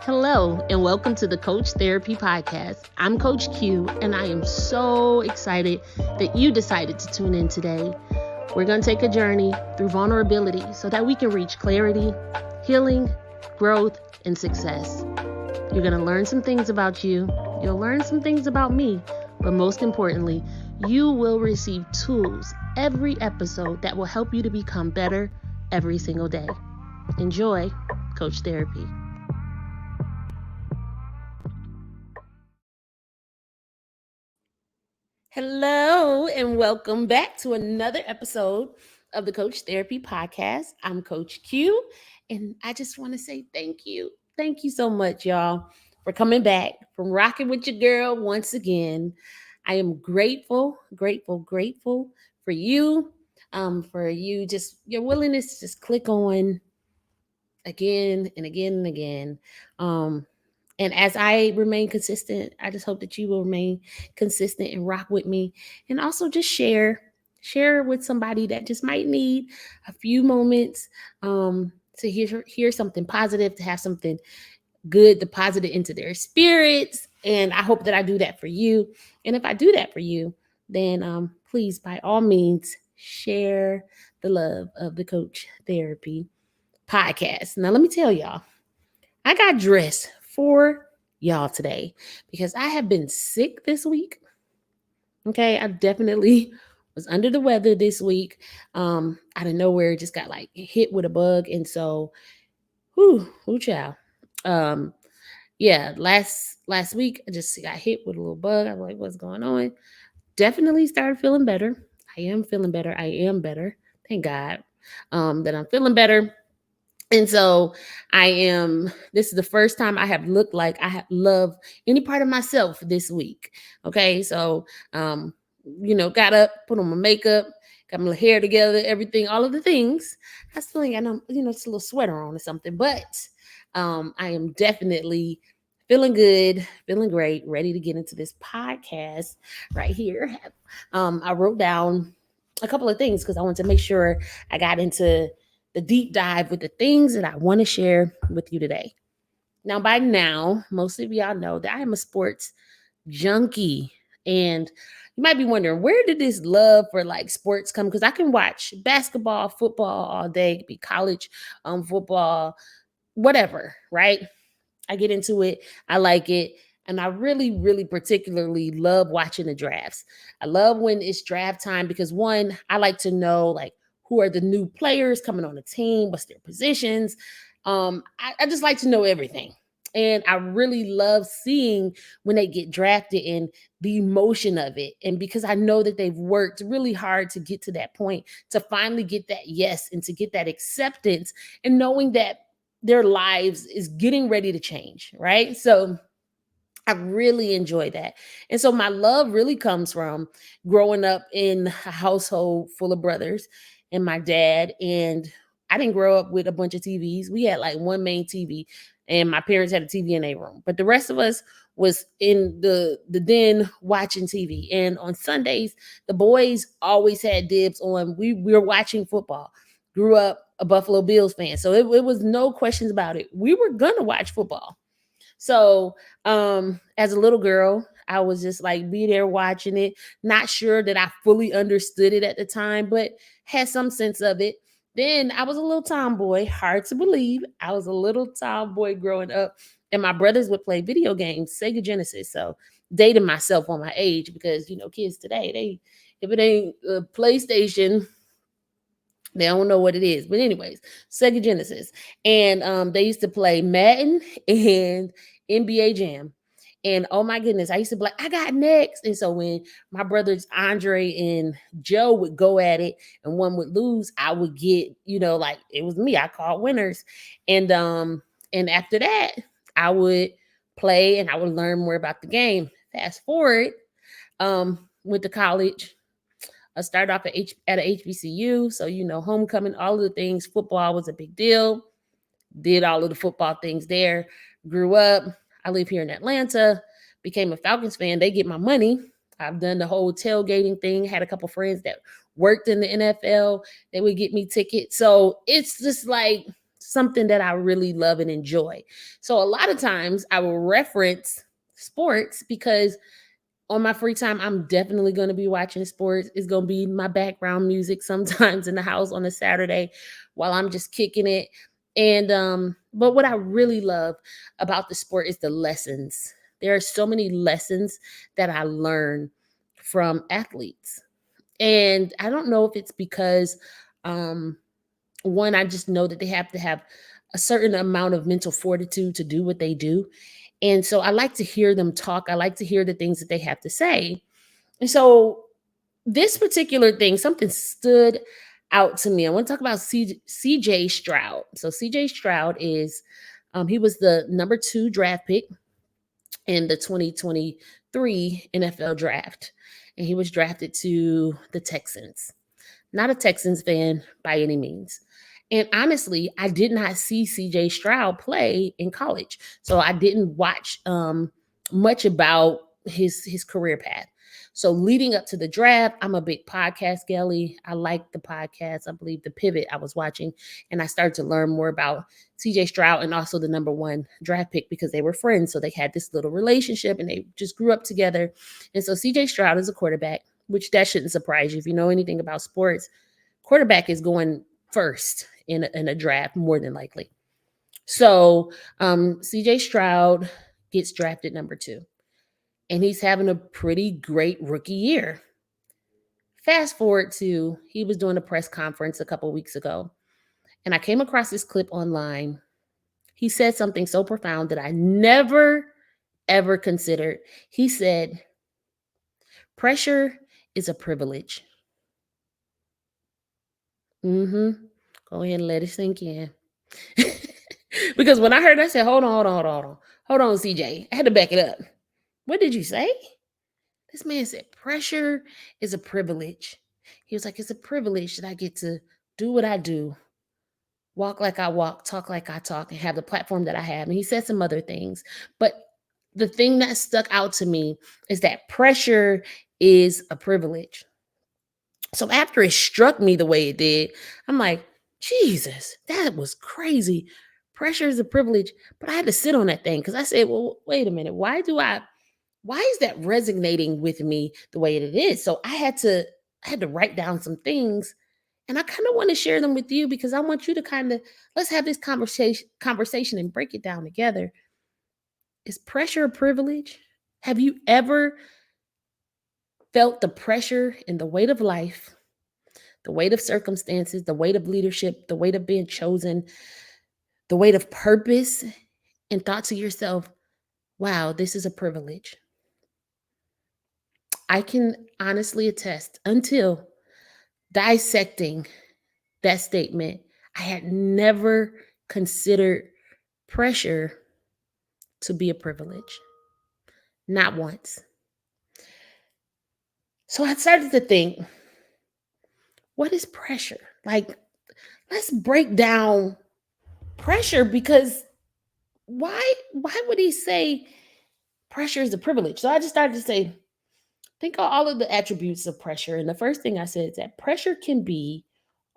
Hello, and welcome to the Coach Therapy Podcast. I'm Coach Q, and I am so excited that you decided to tune in today. We're going to take a journey through vulnerability so that we can reach clarity, healing, growth, and success. You're going to learn some things about you, you'll learn some things about me, but most importantly, you will receive tools every episode that will help you to become better every single day. Enjoy Coach Therapy. Hello, and welcome back to another episode of the Coach Therapy Podcast. I'm Coach Q, and I just want to say thank you. Thank you so much, y'all, for coming back, from rocking with your girl once again. I am grateful for you, just your willingness to just click on again and again and again. And as I remain consistent, I just hope that you will remain consistent and rock with me. And also just share with somebody that just might need a few moments to hear something positive, to have something good deposited into their spirits. And I hope that I do that for you. And if I do that for you, then please, by all means, share the love of the Coach Therapy Podcast. Now, let me tell y'all, I got dressed for y'all today because I have been sick this week. Okay, I definitely was under the weather this week. Out of nowhere, just got like hit with a bug, and so, child. Um, yeah, last week I just got hit with a little bug. I was like, what's going on? Definitely started feeling better. I am feeling better. I am better. Thank God that I'm feeling better. And so this is the first time I have looked like I have loved any part of myself this week. Okay. So, got up, put on my makeup, got my hair together, everything, all of the things. I still ain't got no, just a little sweater on or something, but I am definitely feeling good, feeling great, ready to get into this podcast right here. I wrote down a couple of things because I wanted to make sure I got into the deep dive with the things that I want to share with you today. Now, by now, most of y'all know that I am a sports junkie. And you might be wondering, where did this love for like sports come? Because I can watch basketball, football all day. It could be college football, whatever, right? I get into it. I like it. And I really, really particularly love watching the drafts. I love when it's draft time because one, I like to know like who are the new players coming on the team, what's their positions. I just like to know everything. And I really love seeing when they get drafted and the emotion of it. And because I know that they've worked really hard to get to that point, to finally get that yes and to get that acceptance, and knowing that their lives is getting ready to change, right? So I really enjoy that. And so my love really comes from growing up in a household full of brothers and my dad. And I didn't grow up with a bunch of TVs. We had like one main TV, and my parents had a TV in their room. But the rest of us was in the den watching TV. And on Sundays, the boys always had dibs on. We were watching football. Grew up a Buffalo Bills fan. So it was no questions about it. We were gonna watch football. So as a little girl, I was just like be there watching it, not sure that I fully understood it at the time, but had some sense of it. Then I was a little tomboy, hard to believe. I was a little tomboy growing up, and my brothers would play video games, Sega Genesis. So dating myself on my age because kids today, they if it ain't a PlayStation, they don't know what it is. But anyways, Sega Genesis. And they used to play Madden and NBA Jam. And oh my goodness, I used to be like, I got next. And so when my brothers Andre and Joe would go at it and one would lose, I would get, like it was me. I called winners. And after that, I would play and I would learn more about the game. Fast forward, went to college. I started off at a HBCU, so homecoming, all of the things. Football was a big deal. Did all of the football things there. Grew up. I live here in Atlanta. Became a Falcons fan. They get my money. I've done the whole tailgating thing. Had a couple friends that worked in the NFL. They would get me tickets. So it's just like something that I really love and enjoy. So a lot of times I will reference sports because on my free time, I'm definitely going to be watching sports. It's going to be my background music sometimes in the house on a Saturday while I'm just kicking it. And but what I really love about the sport is the lessons. There are so many lessons that I learn from athletes. And I don't know if it's because um one, I just know that they have to have a certain amount of mental fortitude to do what they do. And so I like to hear them talk. I like to hear the things that they have to say. And so this particular thing, something stood out to me. I want to talk about CJ Stroud. So CJ Stroud is he was the number 2 draft pick in the 2023 NFL draft. And he was drafted to the Texans. Not a Texans fan by any means. And honestly, I did not see CJ Stroud play in college. So I didn't watch much about his career path. So leading up to the draft, I'm a big podcast galley. I like the podcast. I believe the pivot I was watching, and I started to learn more about CJ Stroud and also the number 1 draft pick because they were friends. So they had this little relationship and they just grew up together. And so CJ Stroud is a quarterback, which that shouldn't surprise you. If you know anything about sports, quarterback is going first in a draft more than likely. So CJ Stroud gets drafted number 2, and he's having a pretty great rookie year. Fast forward to he was doing a press conference a couple weeks ago, and I came across this clip online. He said something so profound that I never ever considered. He said, "Pressure is a privilege." Go ahead and let it sink in. Because when I heard that, I said, hold on, CJ. I had to back it up. What did you say? This man said, pressure is a privilege. He was like, it's a privilege that I get to do what I do, walk like I walk, talk like I talk, and have the platform that I have. And he said some other things. But the thing that stuck out to me is that pressure is a privilege. So after it struck me the way it did, I'm like, Jesus, that was crazy. Pressure is a privilege. But I had to sit on that thing because I said, well, wait a minute. Why is that resonating with me the way it is? So I had to write down some things, and I kind of want to share them with you because I want you to kind of let's have this conversation and break it down together. Is pressure a privilege? Have you ever felt the pressure and the weight of life, the weight of circumstances, the weight of leadership, the weight of being chosen, the weight of purpose, and thought to yourself, wow, this is a privilege? I can honestly attest until dissecting that statement, I had never considered pressure to be a privilege. Not once. So I started to think, what is pressure? Like, let's break down pressure because why would he say pressure is a privilege? So I just started to say, think of all of the attributes of pressure. And the first thing I said is that pressure can be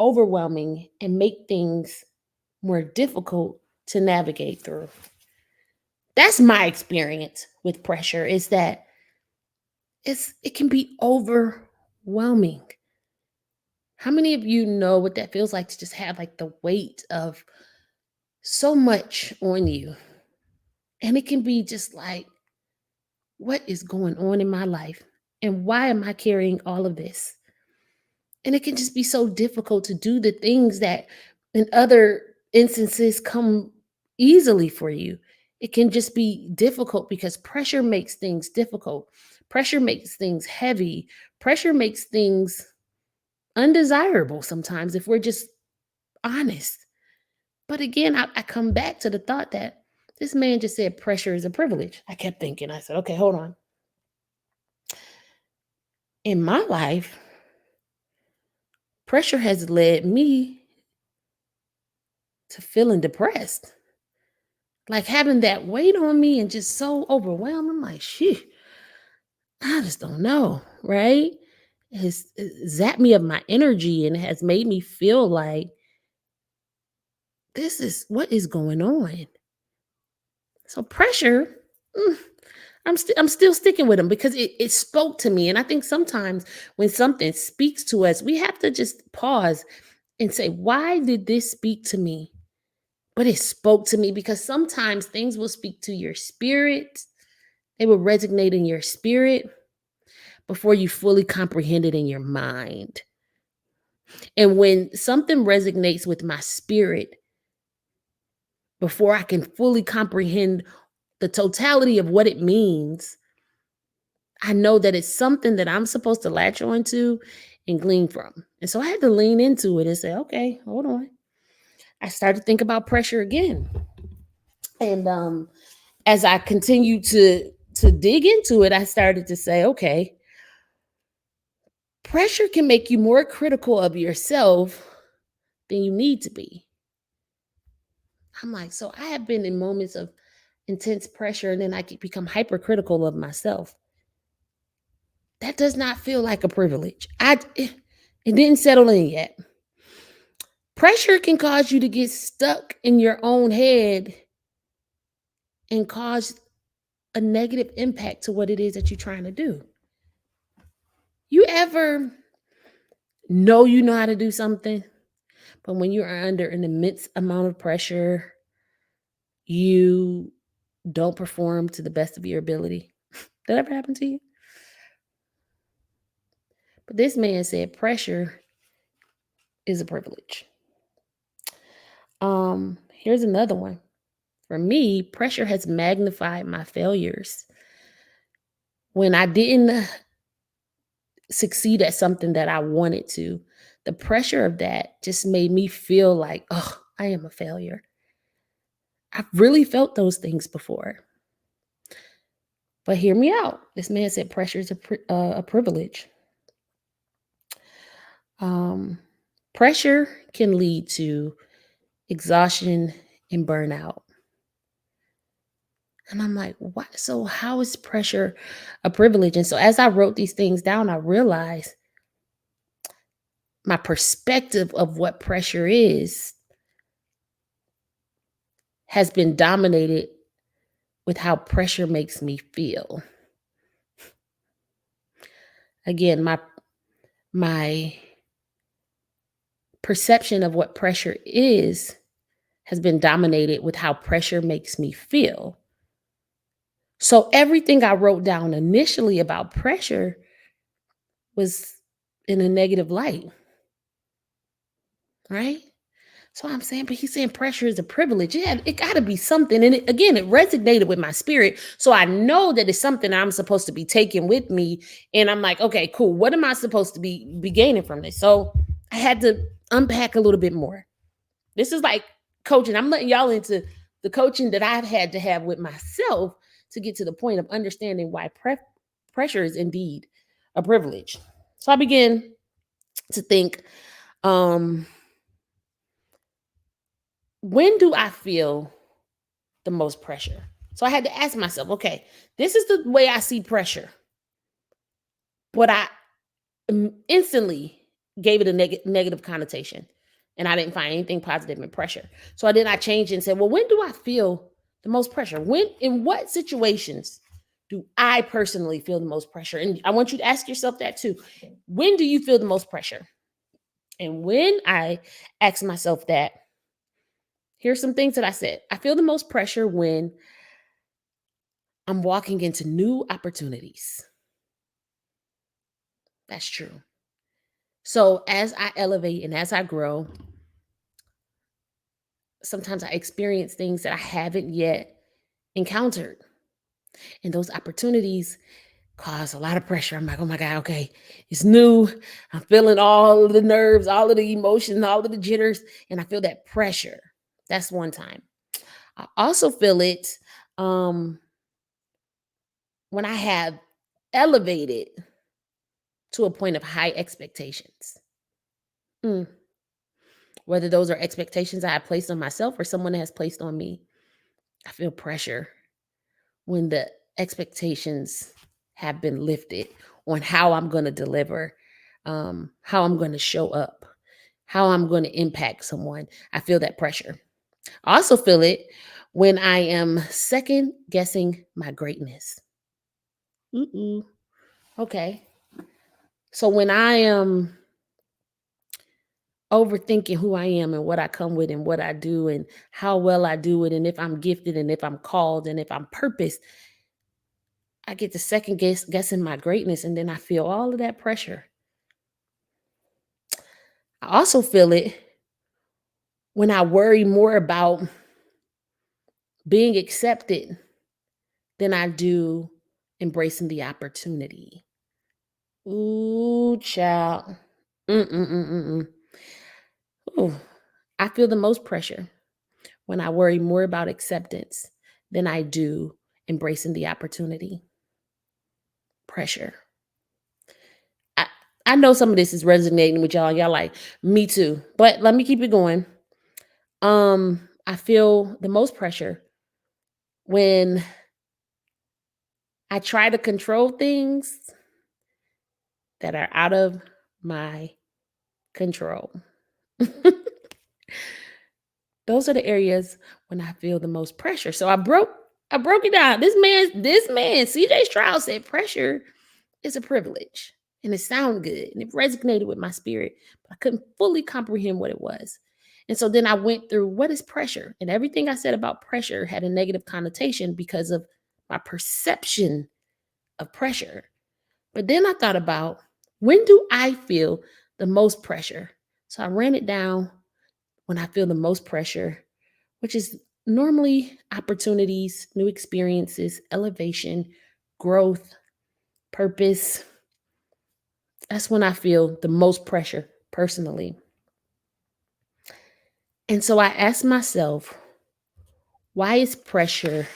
overwhelming and make things more difficult to navigate through. That's my experience with pressure is that it can be overwhelming. How many of you know what that feels like to just have like the weight of so much on you? And it can be just like, what is going on in my life? And why am I carrying all of this? And it can just be so difficult to do the things that in other instances come easily for you. It can just be difficult because pressure makes things difficult. Pressure makes things heavy. Pressure makes things undesirable sometimes if we're just honest. But again, I come back to the thought that this man just said pressure is a privilege. I kept thinking, I said, okay, hold on. In my life, pressure has led me to feeling depressed. Like having that weight on me and just so overwhelmed. I'm like, shit, I just don't know, right? It's zapped me of my energy and it has made me feel like this is what is going on. So pressure, mm, I'm still sticking with them because it spoke to me. And I think sometimes when something speaks to us, we have to just pause and say, why did this speak to me? But it spoke to me because sometimes things will speak to your spirit. They will resonate in your spirit before you fully comprehend it in your mind. And when something resonates with my spirit, before I can fully comprehend the totality of what it means, I know that it's something that I'm supposed to latch onto and glean from. And so I had to lean into it and say, okay, hold on. I started to think about pressure again. And as I continued to dig into it, I started to say, okay, pressure can make you more critical of yourself than you need to be. I'm like, so I have been in moments of intense pressure and then I could become hypercritical of myself. That does not feel like a privilege. It didn't settle in yet. Pressure can cause you to get stuck in your own head and cause a negative impact to what it is that you're trying to do. You ever know you know how to do something, but when you are under an immense amount of pressure, you don't perform to the best of your ability? That ever happen to you? But this man said pressure is a privilege. Here's another one. For me, pressure has magnified my failures. When I didn't succeed at something that I wanted to, the pressure of that just made me feel like, oh, I am a failure. I've really felt those things before. But hear me out. This man said pressure is a privilege. Um, Pressure can lead to exhaustion and burnout. And I'm like, what? So, how is pressure a privilege? And so, as I wrote these things down, I realized my perspective of what pressure is has been dominated with how pressure makes me feel. Again, my perception of what pressure is has been dominated with how pressure makes me feel. So everything I wrote down initially about pressure was in a negative light, right? So I'm saying, but he's saying pressure is a privilege. Yeah, it got to be something. And again, it resonated with my spirit. So I know that it's something I'm supposed to be taking with me. And I'm like, okay, cool. What am I supposed to be gaining from this? So I had to unpack a little bit more. This is like coaching. I'm letting y'all into the coaching that I've had to have with myself to get to the point of understanding why pressure is indeed a privilege. So I began to think, um, when do I feel the most pressure? So I had to ask myself, okay, this is the way I see pressure, but I instantly gave it a negative connotation, and I didn't find anything positive in pressure. So then I changed and said, well, when do I feel the most pressure? When, in what situations do I personally feel the most pressure? And I want you to ask yourself that too. When do you feel the most pressure? And when I ask myself that, here's some things that I said. I feel the most pressure when I'm walking into new opportunities. That's true. So as I elevate and as I grow, sometimes I experience things that I haven't yet encountered. And those opportunities cause a lot of pressure. I'm like, oh my God, okay, it's new. I'm feeling all of the nerves, all of the emotions, all of the jitters, and I feel that pressure. That's one time. I also feel it um, when I have elevated to a point of high expectations. Mm. Whether those are expectations I have placed on myself or someone has placed on me, I feel pressure when the expectations have been lifted on how I'm going to deliver, how I'm going to show up, how I'm going to impact someone. I feel that pressure. I also feel it when I am second guessing my greatness. Ooh, okay. So when I am overthinking who I am and what I come with and what I do and how well I do it and if I'm gifted and if I'm called and if I'm purposed, I get to guessing my greatness and then I feel all of that pressure. I also feel it when I worry more about being accepted than I do embracing the opportunity. Ooh, child. Mm-mm-mm-mm-mm. Ooh, I feel the most pressure when I worry more about acceptance than I do embracing the opportunity. Pressure. I, I know some of this is resonating with y'all. Y'all like, me too. But let me keep it going. I feel the most pressure when I try to control things that are out of my control. Those are the areas when I feel the most pressure. So I broke it down. This man, CJ Stroud said pressure is a privilege. And it sounded good and it resonated with my spirit, but I couldn't fully comprehend what it was. And so then I went through what is pressure? And everything I said about pressure had a negative connotation because of my perception of pressure. But then I thought about, when do I feel the most pressure? So I ran it down. When I feel the most pressure, which is normally opportunities, new experiences, elevation, growth, purpose. That's when I feel the most pressure personally. And so I asked myself, why is pressure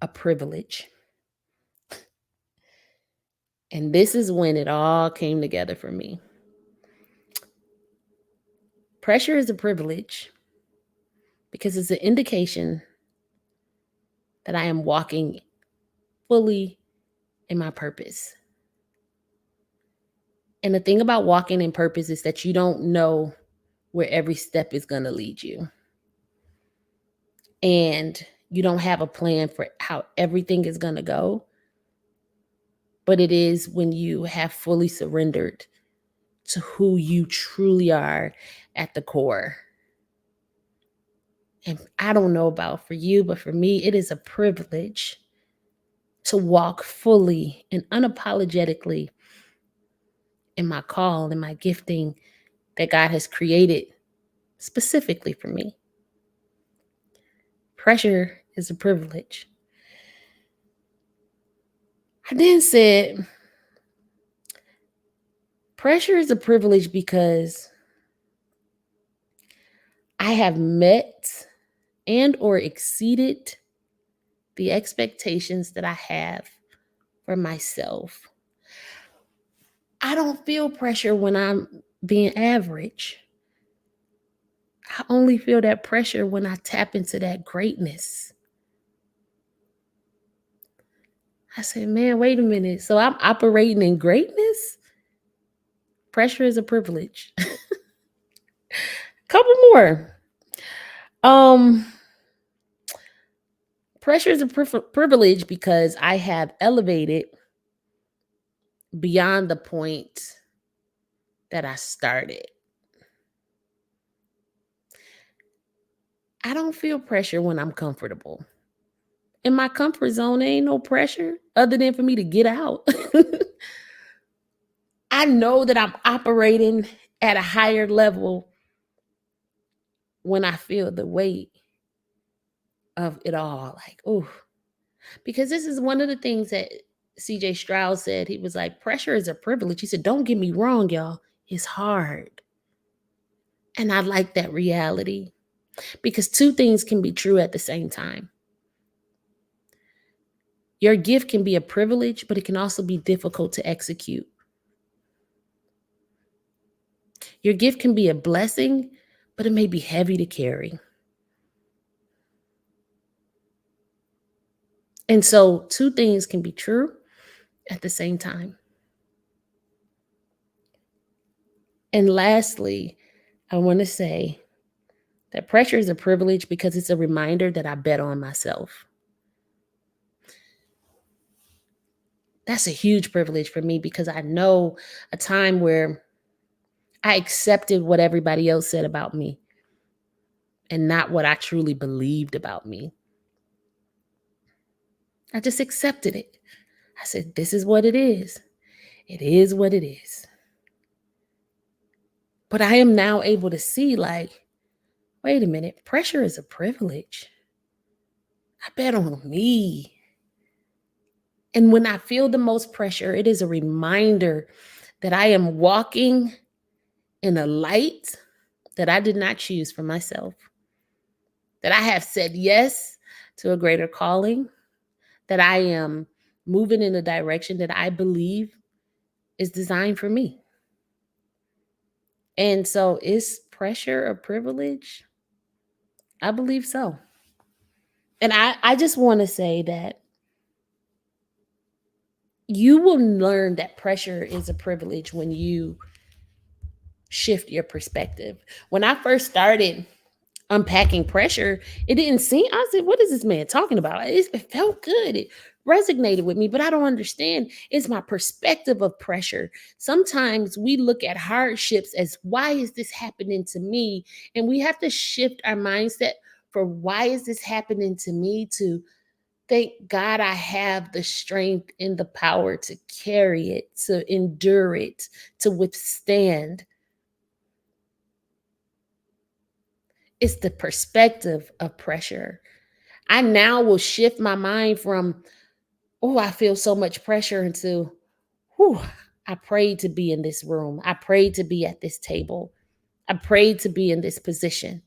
a privilege? And this is when it all came together for me. Pressure is a privilege because it's an indication that I am walking fully in my purpose. And the thing about walking in purpose is that you don't know where every step is going to lead you. And you don't have a plan for how everything is going to go. But it is when you have fully surrendered to who you truly are at the core. And I don't know about for you, but for me, it is a privilege to walk fully and unapologetically in my call and my gifting that God has created specifically for me. Pressure is a privilege. I then said, pressure is a privilege because I have met and or exceeded the expectations that I have for myself. I don't feel pressure when I'm being average. I only feel that pressure when I tap into that greatness. I said, man, wait a minute. So I'm operating in greatness? Pressure is a privilege. Couple more. Um, Pressure is a privilege because I have elevated beyond the point that I started. I don't feel pressure when I'm comfortable. In my comfort zone, there ain't no pressure other than for me to get out. I know that I'm operating at a higher level when I feel the weight of it all. Like, oh, because this is one of the things that CJ Stroud said. He was like, pressure is a privilege. He said, don't get me wrong, y'all. It's hard. And I like that reality because two things can be true at the same time. Your gift can be a privilege, but it can also be difficult to execute. Your gift can be a blessing, but it may be heavy to carry. And so, two things can be true at the same time. And lastly, I want to say That pressure is a privilege because it's a reminder that I bet on myself. That's a huge privilege for me because I know a time where I accepted what everybody else said about me and not what I truly believed about me. I just accepted it. I said, this is what it is. It is what it is. But I am now able to see, like, wait a minute, pressure is a privilege. I bet on me. And when I feel the most pressure, it is a reminder that I am walking in a light that I did not choose for myself, that I have said yes to a greater calling, that I am moving in a direction that I believe is designed for me. And so, is pressure a privilege? I believe so. And I just want to say that you will learn that pressure is a privilege when you shift your perspective. When I first started unpacking pressure, it didn't seem, I said, what is this man talking about? It felt good. It resonated with me, but I don't understand. It's my perspective of pressure. Sometimes we look at hardships as, why is this happening to me? And we have to shift our mindset for, why is this happening to me, to thank God I have the strength and the power to carry it, to endure it, to withstand. It's the perspective of pressure. I now will shift my mind from, oh, I feel so much pressure, into, whew, I prayed to be in this room. I prayed to be at this table. I prayed to be in this position.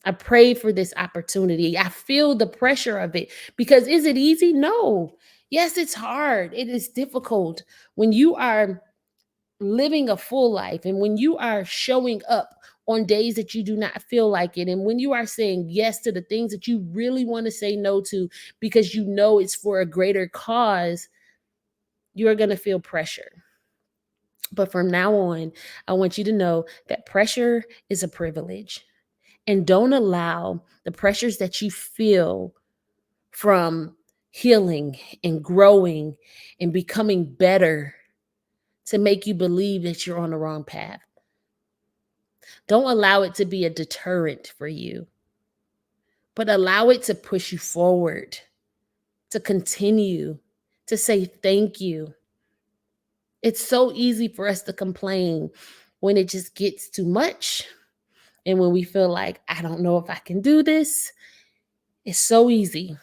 I prayed for this opportunity. I feel the pressure of it. Because is it easy? No. Yes, it's hard. It is difficult when you are living a full life and when you are showing up on days that you do not feel like it, and when you are saying yes to the things that you really want to say no to because you know it's for a greater cause, you're going to feel pressure. But from now on, I want you to know that pressure is a privilege. And don't allow the pressures that you feel from healing and growing and becoming better to make you believe that you're on the wrong path. Don't allow it to be a deterrent for you, but allow it to push you forward, to continue, to say thank you. It's so easy for us to complain when it just gets too much. And when we feel like, I don't know if I can do this, it's so easy.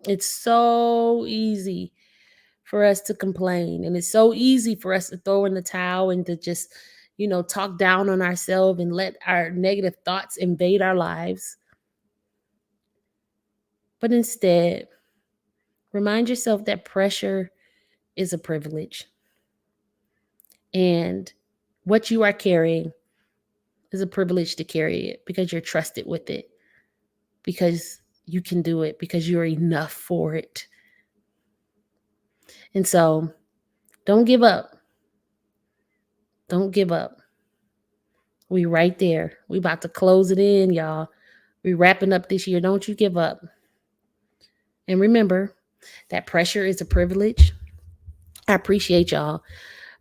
It's so easy for us to complain. And it's so easy for us to throw in the towel and to just, talk down on ourselves and let our negative thoughts invade our lives. But instead, remind yourself that pressure is a privilege. And what you are carrying is a privilege to carry it, because you're trusted with it, because you can do it, because you're enough for it. And so don't give up. Don't give up. We right there. We about to close it in, y'all. We wrapping up this year. Don't you give up. And remember that pressure is a privilege. I appreciate y'all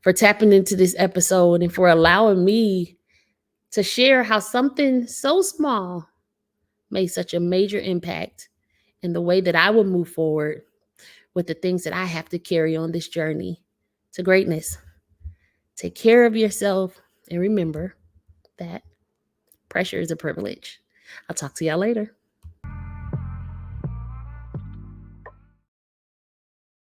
for tapping into this episode and for allowing me to share how something so small made such a major impact in the way that I will move forward with the things that I have to carry on this journey to greatness. Take care of yourself and remember that pressure is a privilege. I'll talk to y'all later.